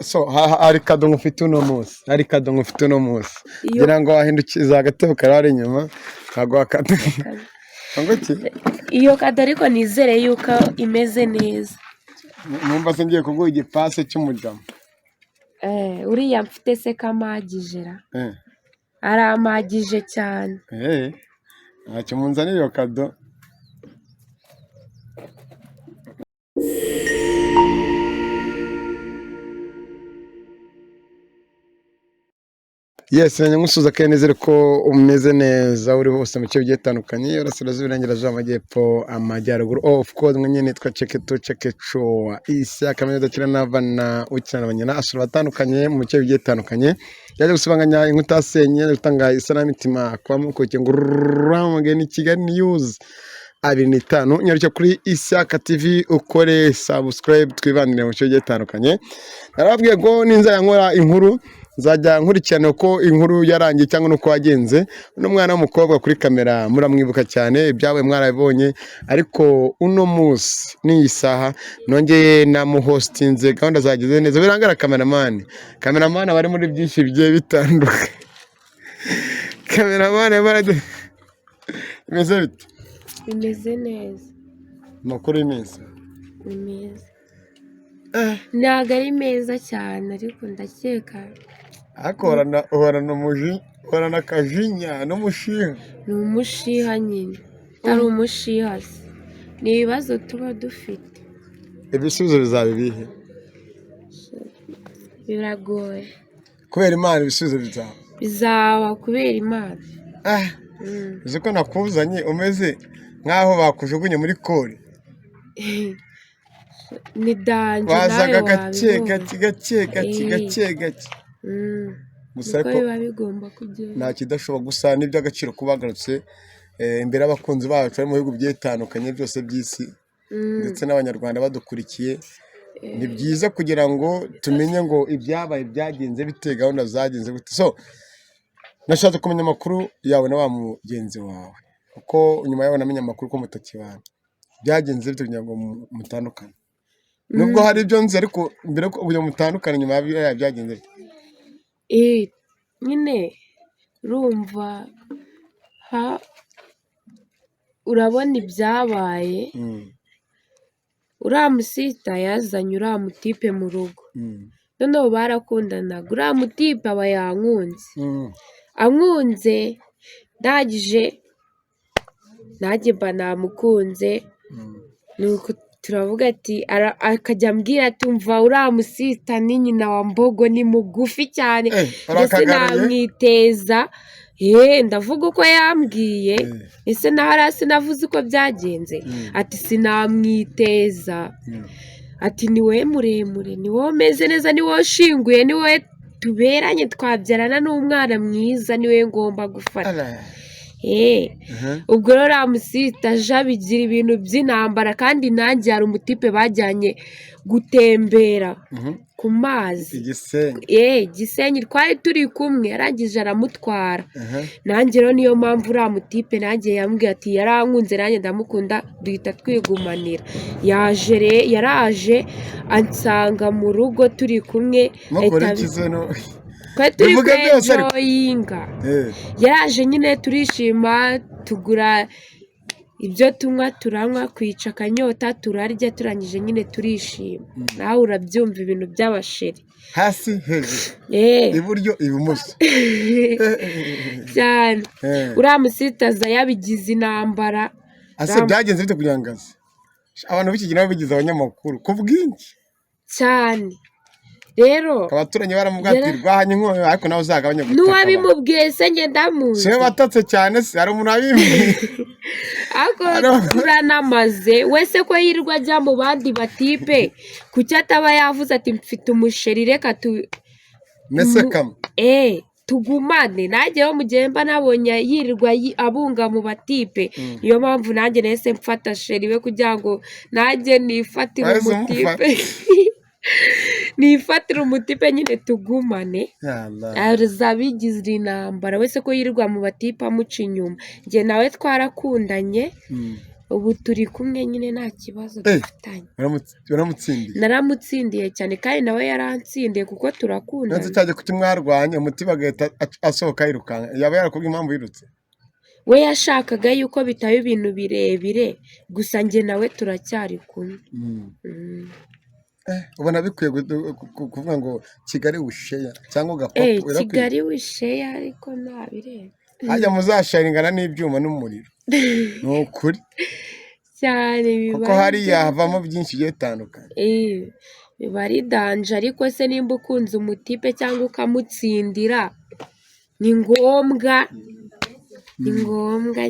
so hari kado ngufite uno munsi ngira ngo wahindukiza agatebo karari inyuma kaguha kado ngo ki iyo kado ariko nizere yuko imeze neza. Numva se ngiye kuguha igipase cy'umujama. Uriya mfite se kamagije ra aramagije cyane. Ntacyo munzanira iyo kado. Yes, nyangusuza kenezere ko umeze neza uri hose mu cyo bigiye tandukanye urasirazuba irengerazuba amajyepfo amajyaruguru. Of course mwenye nitwa Chekecho Issa kamenya dakira n'abana ukirana abanyana asura batandukanye mu cyo bigiye tandukanye yaje gusibanganya inkuta senye gutanga isanamitima kwa mukoke ngururamuge ni Kigali News 25 nyarucyo kuri Isaka TV ukore subscribe twibanire mu cyo bigiye tandukanye. Narabwiye ngo ninza yankora inkuru nzajya nkurikirana uko inkuru yarangiye cyangwa nuko wagenze. Uno mwana w'umukobwa kuri kamera muramwibuka cyane ibyawe mwarabibonye, ariko uno munsi n'iyi saha nongeye namuhostinze gahunda zagize neza. Birangara cameraman bari muri byinshi bigiye bitandukanye. Cameraman barade imeze bite? Imeze neza. Makuru imeze Imeze ntago ari meza cyane ariko ndakeka horana umuji horana akajinya n'umushiha. ni umushiha nyine ari umushiha se. Ni ibibazo tuba dufite. Ibisubizo bizaba ibihe? Biragoye Kubera Imana ibisubizo bizaba kubera Imana. uzi ko nakuzanye umeze nkaho bakujugunye muri kore. Ni danje wazaga nawe gake gusa ariko ariko biba bigomba kugenda. nta kidashoboka gusa n'iby'agaciro kubagarutse imbere y'abakunzi bacu bari mu bihugu byitandukanye byose by'isi ndetse n'abanyarwanda badukurikiye. Ni byiza kugira ngo tumenye ngo ibyabaye byagenze bite, gahunda zagenze gute. So nashatse kumenya amakuru yawe na wa mugenzi wawe kuko nyuma yawe namenye amakuru ko mutakibana. Byagenze bite kugira ngo mutandukane? Nubwo hari ibyo nzi ariko mbere ko ubu mutandukane nyuma ya byagenze bite? Nyine urumva urabona ibyabaye. Uriya musita yazanye uriya mutipe mu rugo, noneho barakundanaga. Uriya mutipe aba yankunze, ankunze ndagije nanjye mba namukunze. Nuko turavuga ati akajya ambwira ati umva uriya musita ni nyina wa Mbogo, ni mugufi cyane ndetse namwiteza. Ndavuga uko yambwiye ese naho hasi navuze uko byagenze. Ati sinamwiteza, ati ni wowe muremure, ni wowe umeze neza, ni wowe ushinguye, ni wowe tuberanye, twabyarana n'umwana mwiza, ni wowe ngomba gufata. Ubwo rero uriya musita aje abigira ibintu by'intambara, kandi nanjye hari umutipe bajyanye gutembera ku mazi Gisenyi, twari turi kumwe, yarangije aramutwara. Nanjye rero niyo mpamvu uriya mutipe nanjye yambwiye ati yarankunze nanjye ndamukunda, duhita twigumanira. Yaraje ansanga mu rugo turi kumwe, twari turi kwejoyinga. Yaraje nyine turishima, tugura ibyo tunywa, turanywa, kwica akanyota, turarya, turangije nyine turishima. Nawe urabyumva ibintu by'abasheri, hasi hejuru, iburyo ibumoso cyane. Uriya musitaza yabigize intambara. Ase byagenze bite kugira ngo abantu b'iki nabo bigize abanyamakuru ku bwinshi cyane? Rero abaturanyi baramubwatirwa hanye inkoyo, ariko nawe uzagabanya gutaka. N'uwabimubwiye se njye ndamuzi. Se batatse cyane se hari umuntu abimbwiye. Ako turanamaze wese ko yirirwa ajya mu bandi batipe, kuki ataba yavuze ati mfite umusheri reka mesekamo tugumane. Nanjye wo mugemba nabonye yirirwa abunga mu batipe, niyo mpamvu nanjye nese mfata sheri we kugira ngo nanjye nifatire umutipe nifatire umutipe nyine tugumane. Azabigize intambara wese ko yirirwa mu batipe amuca inyuma. Njye nawe twarakundanye, ubu turi kumwe nyine nta kibazo dufitanye. Uramutsindiye? Naramutsindiye cyane kandi nawe yaransindiye kuko nonse turakundana. cyaje kuki mwarwanye umutima agahita asohoka yirukanka, yaba yarakubwiye impamvu yirutse? We yashakaga yuko bitaba ibintu birebire gusa njye nawe turacyari kumwe. ubona bikwiye kuvuga ngo Kigali wisheya cyangwa ugapfa? Kigali wisheya ariko ntabireba. hajya muzasharingana n'ibyuma n'umuriro. ni ukuri cyane biba kuko hariya havamo byinshi bigiye bitandukanye. biba ari danje, ariko se nimba ukunze umutipe cyangwa ukamutsindira ni ngombwa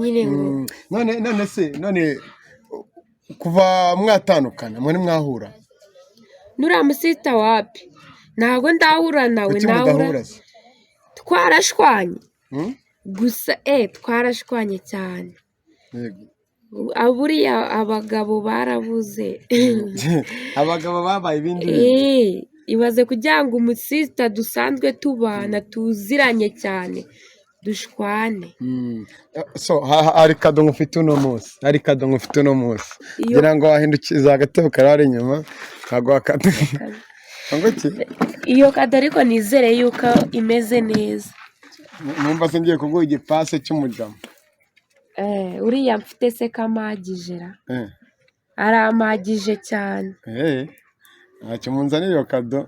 nyine ngo none kuva mwatandukana muri mwahura? nuriya musita wapi ntabwo ndahura nawe. mudahura se? twarashwanye gusa twarashwanye cyane. buriya abagabo barabuze. abagabo babaye ibindi. ibaze kugira ngo umusista dusanzwe tubana tuziranye cyane dushwane. hari kado ngufite uno munsi, ngira ngo wahindukiza agatebe karari inyuma nkaguha kado. iyo kado ariko nizere yuko imeze neza. numva se ngiye kuguha igipase cy'umujama. uriya mfite se kamagije ra? aramagije cyane. ntacyo munzanira iyo kado.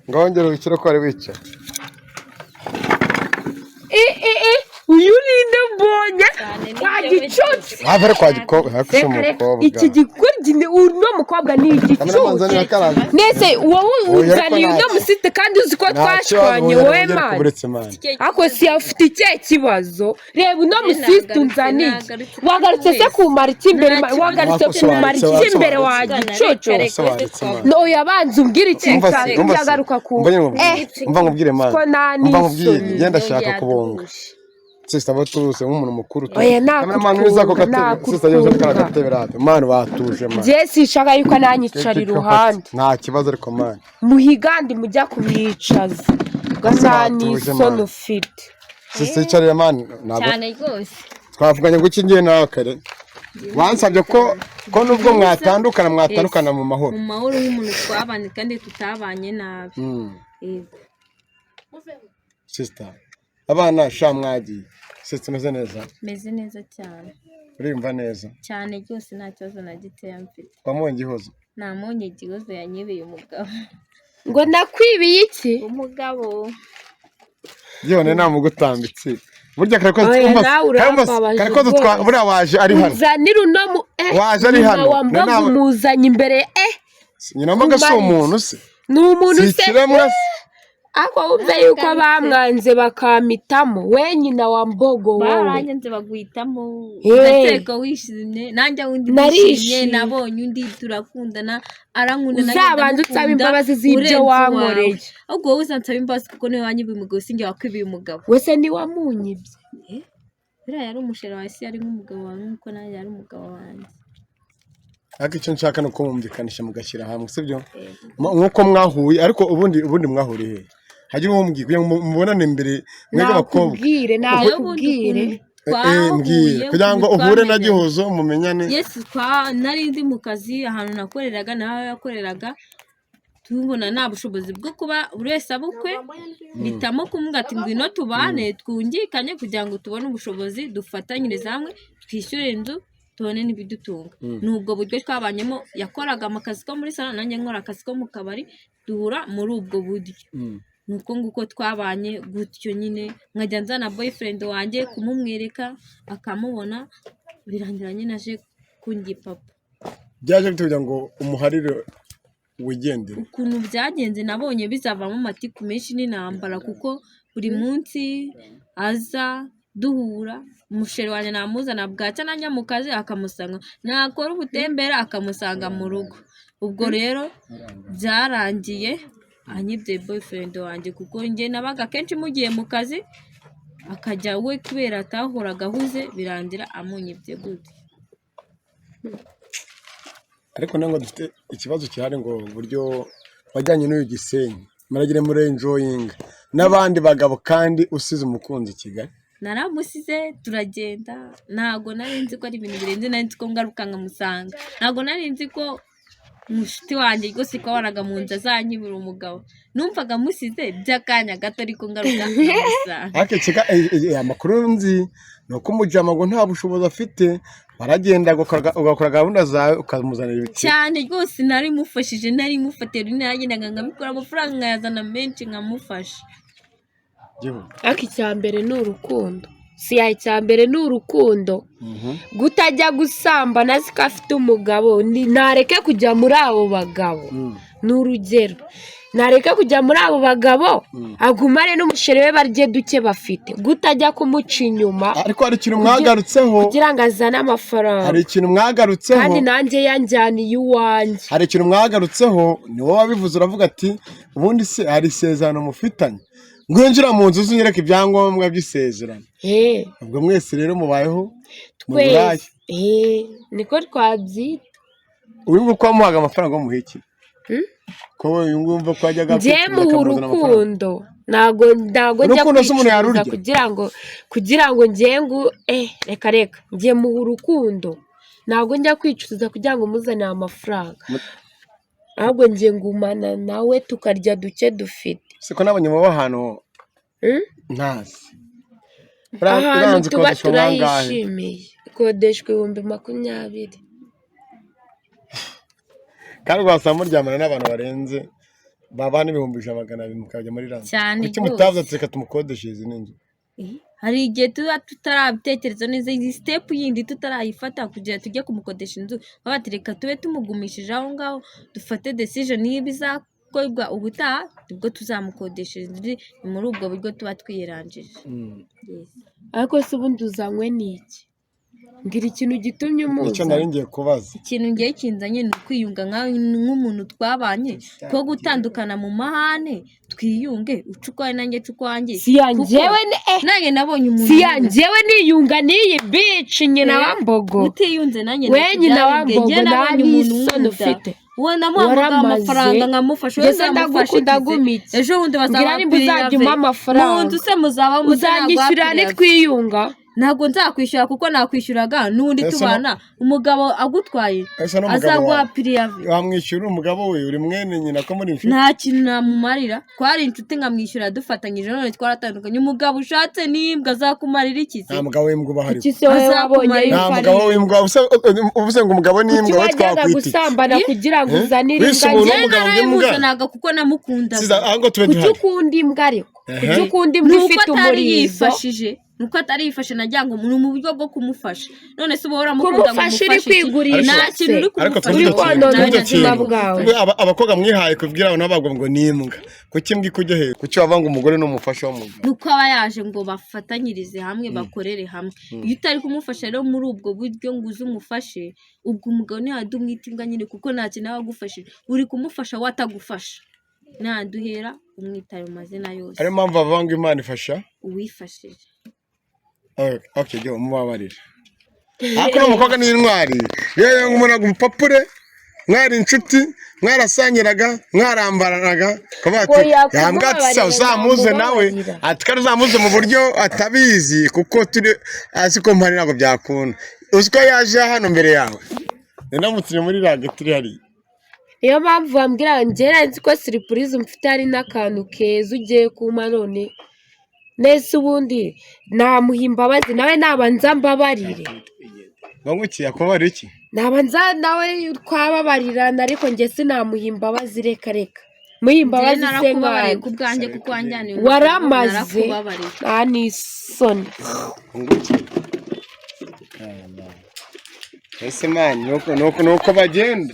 ngongere wicare ko wari wicaye. uyu ninde mbonye kwa gicucu? hafi ari kwa gikobwa, hafi si umukobwa. iki gikuryi uno mukobwa ni igicucu. nese wowe uzaniye uno musite kandi uzi ko twashwanye wowe mani. ako si afite ikihe kibazo? reba uno musite unzaniye. wagarutse se kumara iki imbere? wagarutse kumara iki imbere wa gicucu? no yabanza umbwira ikintu cyagaruka ku umva nkubwire mani, umva nkubwire ngenda shaka kubonga. Sista batuse nk'umuntu mukuru. mani batuje mani. Jesse shaka yuko nanyicara iruhande. nta kibazo ariko mani. muhigandi mujya kumwicaza. gasani isoni ufite. Sista yicarire mani. cyane rwose. twavuganye ngo iki ngiye nawe kare. wansabye ko nubwo mwatandukana mu mahoro. mu mahoro nk'umuntu twabanye kandi tutabanye nabi. Sista abana sha mwagiye. Sista meze neza? meze neza cyane. urimva neza? cyane rwose nta kibazo na gitoya mfite. wamonye igihozo? nta monye igihozo yanyibeye umugabo. ngo nakwibiye iki? umugabo yone namugutambitse burya kare ko buriya waje ari hano. uzanira uno waje ari hano wambaga umuzanye imbere. nyina mbaga si umuntu se? ni umuntu se. ako wumve yuko bamwanze bakamitamo we nyina wa mbogo wowe. baranyanze baguhitamo. ndateka wishimye nanjye undi nishimye. nabonye undi turakundana arankunda. uzabanza usaba imbabazi z'ibyo wankoreye. ahubwo wowe uzansaba imbabazi kuko niwe wanyibiye umugabo sinjye wakwibiye umugabo. wese ntiwamunyibye. biriya yari umusheri wawe si yari nk'umugabo wawe nk'uko nanjye yari umugabo wanjye. ariko icyo nshaka ni uko mwumvikanisha mugashyira hamwe sibyo? nk'uko mwahuye ariko ubundi mwahuriye he? hagira uwo mbwira kugira ngo mubonane imbere mwebwe abakobwa. nakubwire mbwira kugira ngo uhure na gihozo mumenyane. nari ndi mu kazi ahantu nakoreraga nawe yakoreraga tubona nta bushobozi bwo kuba buri wese abukwe bitamo kumubwira ati ngwino tubane twungikanye kugira ngo tubone ubushobozi dufatanyirize hamwe twishyure inzu tubone n'ibidutunga. ni ubwo buryo twabanyemo. yakoraga mu kazi ko muri salo nanjye nkora akazi ko mu kabari duhura muri ubwo buryo. nuko nguko twabanye gutyo nyine nkajya nzana boyfriend wanjye kumumwereka akamubona birangira nyine aje kungipapa. byaje kugira ngo umuharire wigendere. ukuntu byagenze nabonye bizavamo amatiku menshi n'intambara kuko buri munsi aza duhura. umusheri wanjye namuzana bwacya najya mu kazi akamusanga, nakora ubutembera akamusanga mu rugo. ubwo rero byarangiye anyibye boyfriend wanjye kuko njye nabaga kenshi mugiye mu kazi akajya we kubera atahoraga ahuze birangira amunyibye gute. ariko nango dufite ikibazo cyane ngo buryo wajyanye n'uyu Gisenyi muragire muri enjoying n'abandi bagabo kandi usize umukunzi i Kigali. naramusize turagenda, ntabwo nari nzi ko ari ibintu birenze, nari nzi ko ngaruka nkamusanga, ntabwo nari nzi ko mushiti wanjye rwose ko waraga mu nzu azanyibura umugabo, numvaga musize by'akanya gato ariko ngaruka nkamusanga. Amakuru nzi ni uko umujama ngo nta bushobozi afite, baragenda ugakora gahunda zawe ukamuzanira ibiki cyane rwose, nari mufashije, nari mufatiye rimwe nagendaga nkabikora amafaranga nkayazana menshi nkamufasha. ariko icya mbere ni urukundo, icya mbere ni urukundo, gutajya gusambana azi ko afite umugabo, ntareke kujya muri abo bagabo, ni urugero, ntareke kujya muri abo bagabo, agumane n'umusheri we barye duke bafite, gutajya kumuca inyuma. Ariko hari ikintu mwagarutseho kugira ngo azane amafaranga, hari ikintu mwagarutseho kandi nanjye yanjyaniye iwanjye, hari ikintu mwagarutseho, ni wowe wabivuze uravuga ati ubundi se hari isezerano mufitanye, ngwinjira mu nzu uzunyereka ibyangombwa by'isezerano. Ubwo mwese rero mubayeho mu burayi. niko twabyita. Uyu nguyu ko wamuhaga amafaranga wamuha iki? Ko uyu nguyu umva ko wajyaga njye muha urukundo, ntabwo njya kwicuruza kugira ngo njye reka njye muha urukundo, ntabwo njya kwicuruza kugira ngo muzane amafaranga, ahubwo njye ngumana nawe tukarya duke dufite. siko nabonye mu ahantu ntazi ahantu tuba turayishimiye, ikodeshwa 20,000. kandi rwasanga muryamana n'abantu barenze baba n'200,000 mukajya muri range kuki mutavuze reka tumukodeshereze n'inzu? hari igihe tuba tutarabitekereza neza, iyi step yindi tutarayifata kugira tujye kumukodesha inzu, baba reka tube tumugumishije aho ngaho, dufate decision niba izakorwa ubutaha nibwo tuzamukodesha inzu, muri ubwo buryo tuba twiyirangije. ariko se ubundi uzanywe n'iki? ngira ikintu gitumye umuza. icyo nari ngiye kubaza, ikintu ngiye kinzanye ni ukwiyunga nk'umuntu twabanye, ko gutandukana mu mahane, twiyunge, ucukwaye nanjye cukwanjye. nanjye nabonye umuntu njyewe niyunga n'iyi bitch nyina wa Mbogo, utiyunze nanjye we nyina wa Mbogo nabonye umuntu ufite we namuhaga amafaranga nkamufasha, wese ndagukunda gumitse, ejo bundi bazabapirira amafaranga mu nzu se muzaba uzanyishyura nitwiyunga. ntabwo nzakwishyura kuko nakwishyuraga n'undi tubana, umugabo agutwaye azaguha piriyavi, wamwishyura umugabo we uri mwene nyina ko muri inshuti? nta kintu namumarira, twari inshuti nkamwishyura dufatanyije, none twaratandukanye. umugabo ushatse n'imbwa azakumarira iki se? nta mugabo w'imbwa ubahari, nta mugabo w'imbwa uvuze ngo umugabo n'imbwa we twakwita gusambana kugira ngo uzanire imbwa, narayimuzaga kuko namukundaga. kuki ukunda imbwa ariko? kuki ukunda imbwa ifite umurizo? nuko atari yifashe najya ngo mu buryo bwo kumufasha, none se ubora mukunda kumufasha uri kwigurisha, nta kintu uri kumufasha. abakobwa mwihaye kubwira abantu babagwa ngo nimbwa, kuki mbwi kujya he? kuki wavanga umugore n'umufasha w'umugabo? nuko aba yaje ngo bafatanyirize hamwe, bakorere hamwe. iyo utari kumufasha rero muri ubwo buryo ngo uze umufashe, ubwo umugabo ntihade umwita imbwa nyine, kuko nta kintu aba agufashije, uri kumufasha watagufasha, ntaduhera umwita ayo mazina yose. ariyo mpamvu bavanga Imana ifasha uwifashije. Okay, jya umubabarira. Ariko n'umukobwa ni intwari, yewe umuntu agupapure, mwari inshuti, mwarasangiraga, mwarambaranaga, yambwa ati uzamuze nawe, ati kandi uzamuze mu buryo atabizi, kuko turi asi ko mpari ntabwo byakunda. Uziko yaje hano mbere yawe, ndamutse muri rage turi hari. Iyo mpamvu bambwira njye nzi ko surprise mfite hari n'akantu keza ugiye kuma, none nese ubundi namuha imbabazi nawe nabanza mbabarire. Bangukiye akubara iki? Nabanza nawe twababarirana, ariko njye sinamuha imbabazi, reka muha imbabazi se nk'abari ku bwanjye kuko wanjyaniye waramaze nta n'isoni. ese mani nuko bagenda,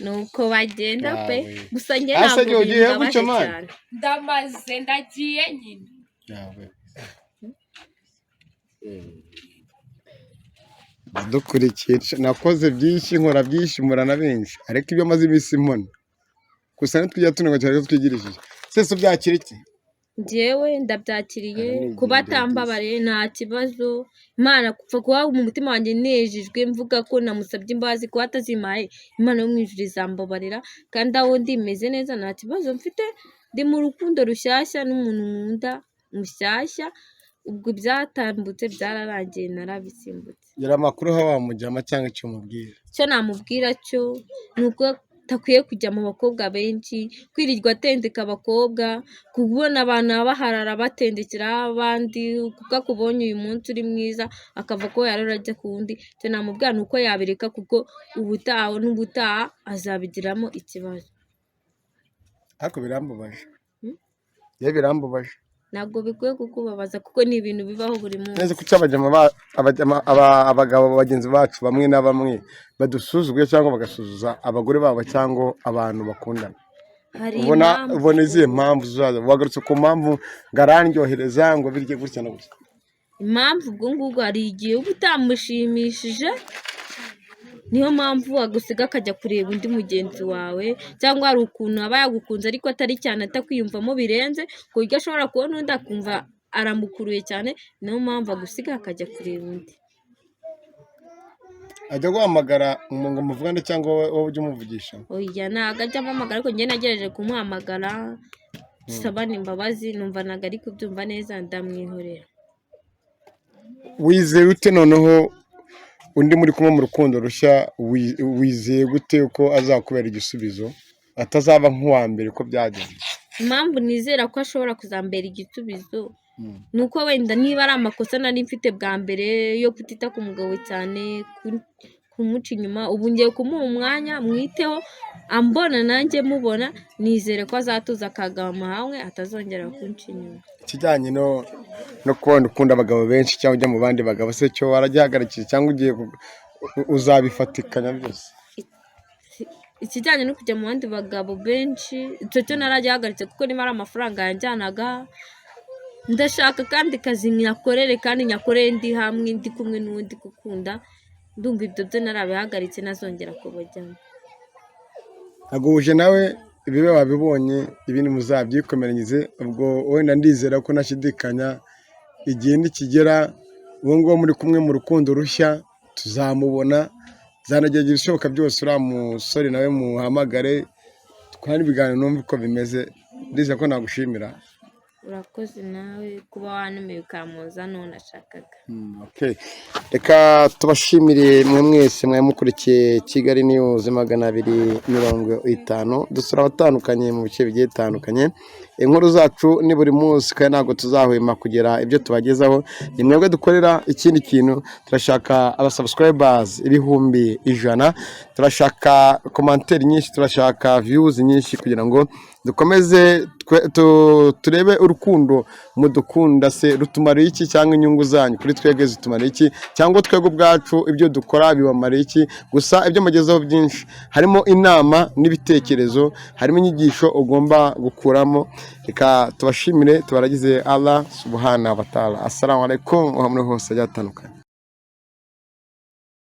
nuko bagenda pe, gusa njye ntabwo imbabazi cyane. ndamaze ndagiye nyine. dukurikiye nakoze byinshi, nkora byinshi, murana benshi, ariko ibyo maze iminsi mbona gusa ntitujya tunenga cyane ko twigirishije. Sese byakira iki? njyewe ndabyakiriye Aranigendera kuba atambabariye nta kibazo, Imana kupfa kuba mu mutima wanjye nejejwe mvuga ko namusabye imbabazi kuba atazimpaye, Imana yo mu ijuru izambabarira kandi aho ndi meze neza nta kibazo mfite, ndi mu rukundo rushyashya n'umuntu nkunda mushyashya, ubwo ibyatambutse byararangiye narabisimbutse. gira amakuru aho wamujyama cyangwa icyo umubwira. Icyo namubwira cyo ni uko atakwiye kujya mu bakobwa benshi, kwirirwa atendeka abakobwa, kubona abantu baharara batendekera abandi, kuko akubonye uyu munsi uri mwiza akava ko yarora ajya ku wundi. Icyo namubwira ni uko yabireka kuko ubutaha n'ubutaha azabigiramo ikibazo. Ariko birambubaje. Ye birambubaje. Ntabwo bikwiye kukubabaza kuko ni ibintu bibaho buri munsi. Neza kuki abagabo bagenzi bacu bamwe na bamwe badusuzuguye cyangwa bagasuzuza abagore babo cyangwa abantu bakundana. Ubona izihe mpamvu zaza wagarutse ku mpamvu ngarandyohereza ngo birye gutya na gutya. Impamvu ubwo ngubwo hari igihe uba utamushimishije, niyo mpamvu agusiga akajya kureba undi mugenzi wawe, cyangwa hari ukuntu aba yagukunze ariko atari cyane atakwiyumvamo birenze ku buryo ashobora kubona undi akumva aramukuruye cyane, niyo mpamvu agusiga akajya kureba undi. Ajya guhamagara ngo muvugane cyangwa wowe ujye umuvugisha? Oya ntabwo ajya ampamagara ariko njye nagerageje kumuhamagara dusabana imbabazi, numva ntabwo ari kubyumva neza ndamwihorera. Wizeye ute noneho undi muri kumwe mu rukundo rushya, wizeye gute ko azakubera igisubizo atazaba nk'uwa mbere uko byagenze? Impamvu nizera ko ashobora kuzambera igisubizo ni uko wenda niba ari amakosa nari mfite bwa mbere yo kutita ku mugabo cyane, kumuca inyuma, ubu ngiye kumuha umwanya mwiteho, ambona nanjye mubona, nizere ko azatuza akagama hamwe atazongera kunca inyuma. Ikijyanye no kubona ukunda abagabo benshi cyangwa ujya mu bandi bagabo, se cyo waragihagarikiye cyangwa ugiye uzabifatikanya byose? Ikijyanye no kujya mu bandi bagabo benshi icyo cyo naragihagaritse kuko niba ari amafaranga yanjyanaga, ndashaka kandi kazi nyakorere kandi nyakorere ndi hamwe ndi kumwe n'undi gukunda, ndumva ibyo byo narabihagaritse nazongera kubajyamo. Aguje nawe ibibe wabibonye, ibindi muzabyikomeranyirize, ubwo wenda ndizera ko nashidikanya igihe nikigera uwo nguwo muri kumwe mu rukundo rushya tuzamubona, zanagerageza ibishoboka byose uriya musore nawe muhamagare twari ibiganiro numva uko bimeze, ndizera ko nagushimira. Urakoze nawe kuba wanumiye ukamuza none nashakaga. Reka tubashimire mwe mwese mwari mukurikiye Kigali News 250, dusura abatandukanye mu bice bigiye bitandukanye. Inkuru zacu ni buri munsi kandi ntabwo tuzahwema kugira ibyo tubagezaho, ni mwebwe dukorera. Ikindi kintu turashaka abasubscribers 100,000, turashaka commentaire nyinshi, turashaka views nyinshi kugira ngo dukomeze turebe urukundo mudukunda, se rutumariye iki cyangwa inyungu zanyu kuri twebwe zitumariye iki, cyangwa twebwe ubwacu ibyo dukora bibamariye iki. Gusa ibyo mugezeho byinshi harimo inama n'ibitekerezo, harimo inyigisho ugomba gukuramo. Reka tubashimire, tubaragize Allah subhanahu wa ta'ala. Assalamu alaikum wa muri hose byatandukanye.